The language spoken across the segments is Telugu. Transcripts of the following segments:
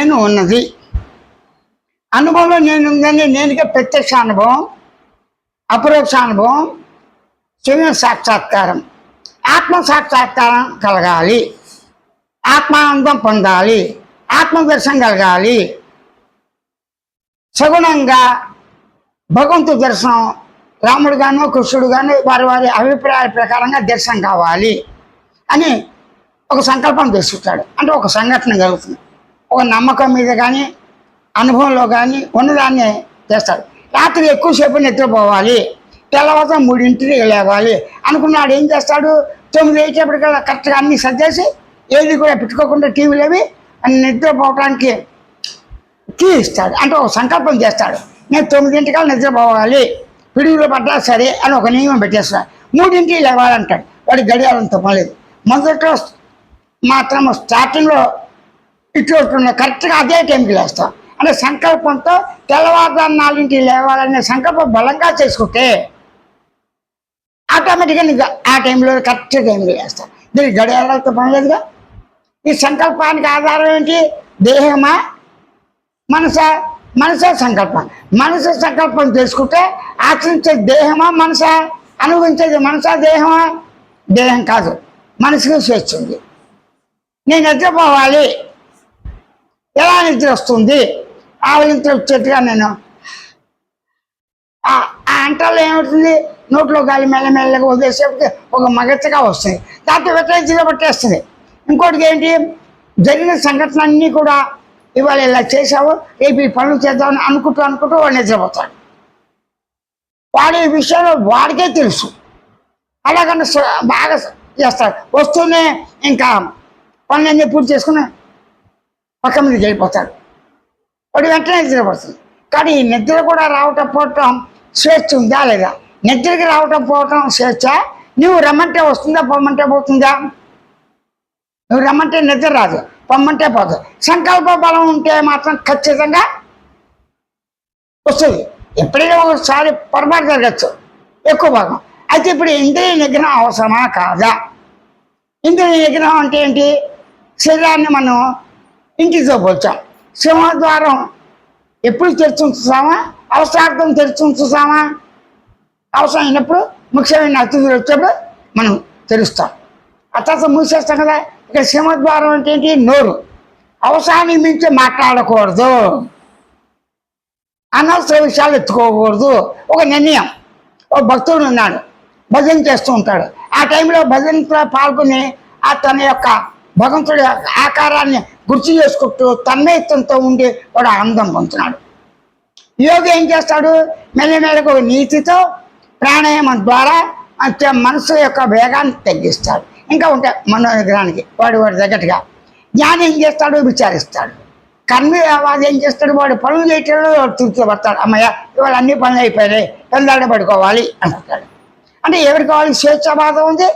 నేను ఉన్నది. అనుభవంలో నేను ఉందని నేనుగా ప్రత్యక్ష అనుభవం, అపరోక్ష అనుభవం, శరీర సాక్షాత్కారం. ఆత్మ సాక్షాత్కారం కలగాలి, ఆత్మానందం పొందాలి, ఆత్మదర్శనం కలగాలి. సగుణంగా భగవంతు దర్శనం రాముడు గాను కృష్ణుడు గాను వారి వారి అభిప్రాయాల ప్రకారంగా దర్శనం కావాలి అని ఒక సంకల్పం తీసుకుంటాడు. అంటే ఒక సంఘటన కలుగుతుంది. ఒక నమ్మకం మీద కానీ అనుభవంలో కానీ ఉన్నదాన్ని చేస్తాడు. రాత్రి ఎక్కువసేపు నిద్రపోవాలి, తెల్లవారుజామున 3ంటికి లేవాలి అనుకున్నాడు. ఏం చేస్తాడు? 9 అయ్యేటప్పటికల్లా కరెక్ట్గా అన్నీ సర్దేసి ఏది కూడా పెట్టుకోకుండా టీవీలు అవి నిద్రపోవడానికి కీ ఇస్తాడు. అంటే ఒక సంకల్పం చేస్తాడు. నేను 9ంటికల్లా నిద్రపోవాలి, పిడుగులు పడ్డా సరే అని ఒక నియమం పెట్టేస్తాడు. 3ంటికి లేవాలంటాడు. వాడి గడియారంతో పర్లేదు. మొదట్లో మాత్రం స్టార్టింగ్లో ఇట్లా కరెక్ట్గా అదే టైంకి లేస్తాం. అంటే సంకల్పంతో తెల్లవారుజామున 4ంటికి లేవాలనే సంకల్పం బలంగా చేసుకుంటే ఆటోమేటిక్గా నీకు ఆ టైంలో కరెక్ట్ టైంకి లేస్తాం. దీనికి గడియారాలతో పనిలేదుగా. ఈ సంకల్పానికి ఆధారం ఏంటి? దేహమా మనసా? మనసే సంకల్పం. మనసు సంకల్పం చేసుకుంటే ఆచరించే దేహమా మనసా? అనుభవించేది మనసా దేహమా? దేహం కాదు, మనసుకి స్వేచ్ఛ ఉంది. నేను నిద్రపోవాలి. ఎలా నిద్ర వస్తుంది? ఆవలింతలు వచ్చేట్టుగా నేను ఆ అంటలో ఏమవుతుంది? నోట్లో గాలి మెల్లమెల్లగా వదిలేసేపటికి ఒక మగచ్చగా వస్తుంది. దాంతో వెంటనే పట్టేస్తుంది. ఇంకోటికి ఏంటి? జరిగిన సంఘటన అన్నీ కూడా ఇవాళ ఇలా చేసావు, రేపు ఈ పనులు చేద్దామని అనుకుంటూ వాడు నిద్రపోతాడు. వాడి విషయంలో వాడికే తెలుసు. అలాగన్నా బాగా చేస్తాడు. వస్తూనే ఇంకా పనులన్నీ పూర్తి చేసుకుని పక్క మీదకి వెళ్ళిపోతాడు. వాడు వెంటనే నిద్రపోతుంది. కానీ ఈ నిద్ర కూడా రావటం పోవటం స్వేచ్ఛ ఉందా లేదా? నిద్రకి రావటం పోవటం స్వేచ్ఛ. నువ్వు రమ్మంటే వస్తుందా, పొమ్మంటే పోతుందా? నువ్వు రమ్మంటే నిద్ర రాదు, పొమ్మంటే పోదు. సంకల్ప బలం ఉంటే మాత్రం ఖచ్చితంగా వస్తుంది. ఎప్పుడైనా ఒకసారి పొరపాటు జరగచ్చు ఎక్కువ భాగం. అయితే ఇప్పుడు ఇంద్రియ నిగ్రహం అవసరమా కాదా? ఇంద్రియ నిగ్రహం అంటే ఏంటి? శరీరాన్ని మనం ఇంటితో పోల్చాం. సింహద్వారం ఎప్పుడు తెరిచి ఉంచుతామా? అవసరార్థం తెరిచి ఉంచుతామా? అవసరం అయినప్పుడు ముఖ్యమైన అతిథులు వచ్చేప్పుడు మనం తెరుస్తాం, ఆ తర్వాత మూసేస్తాం కదా. ఇక సింహద్వారం అంటే ఏంటి? నోరు. అవసరాన్ని మించి మాట్లాడకూడదు, అనవసర విషయాలు ఎత్తుకోకూడదు. ఒక నిర్ణయం. ఒక భక్తుడు ఉన్నాడు, భజన చేస్తూ ఉంటాడు. ఆ టైంలో భజనలో పాల్గొని ఆ తన యొక్క భగవంతుడి ఆకారాన్ని గుర్తు చేసుకుంటూ తన్మయత్వంతో ఉండి వాడు ఆనందం పొందుతున్నాడు. యోగి ఏం చేస్తాడు? మెల్లమెల్లకు నీతితో ప్రాణాయామం ద్వారా మనసు యొక్క వేగాన్ని తగ్గిస్తాడు. ఇంకా ఉంటాయి మనోనిగ్రహానికి వాడి తగ్గట్టుగా. జ్ఞానం ఏం చేస్తాడు? విచారిస్తాడు. కర్మవాది ఏం చేస్తాడు? వాడు పనులు చేయటంలో తృప్తి పడతాడు. అమ్మయ్య ఇవాళ అన్ని పనులు అయిపోయాయి, పెందాడ పడుకోవాలి అనుకుంటాడు. అంటే ఎవరికి కావాలి? స్వేచ్ఛావాదం ఉంది,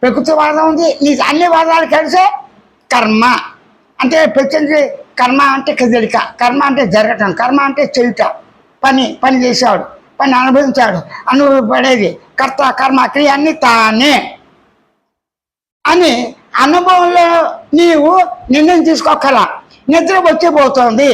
ప్రకృతివాదం ఉంది. నీకు అన్ని వాదాలు కలిసే కర్మ. అంటే ప్రత్యేక కర్మ అంటే కదలిక, కర్మ అంటే జరగటం, కర్మ అంటే చేయుట. పని చేసేవాడు, పని అనుభవించాడు, అనుభవపడేది కర్త, కర్మ, క్రియ అన్ని తానే అని అనుభవంలో నీవు నిర్ణయం తీసుకోగల. నిద్ర వచ్చిపోతుంది,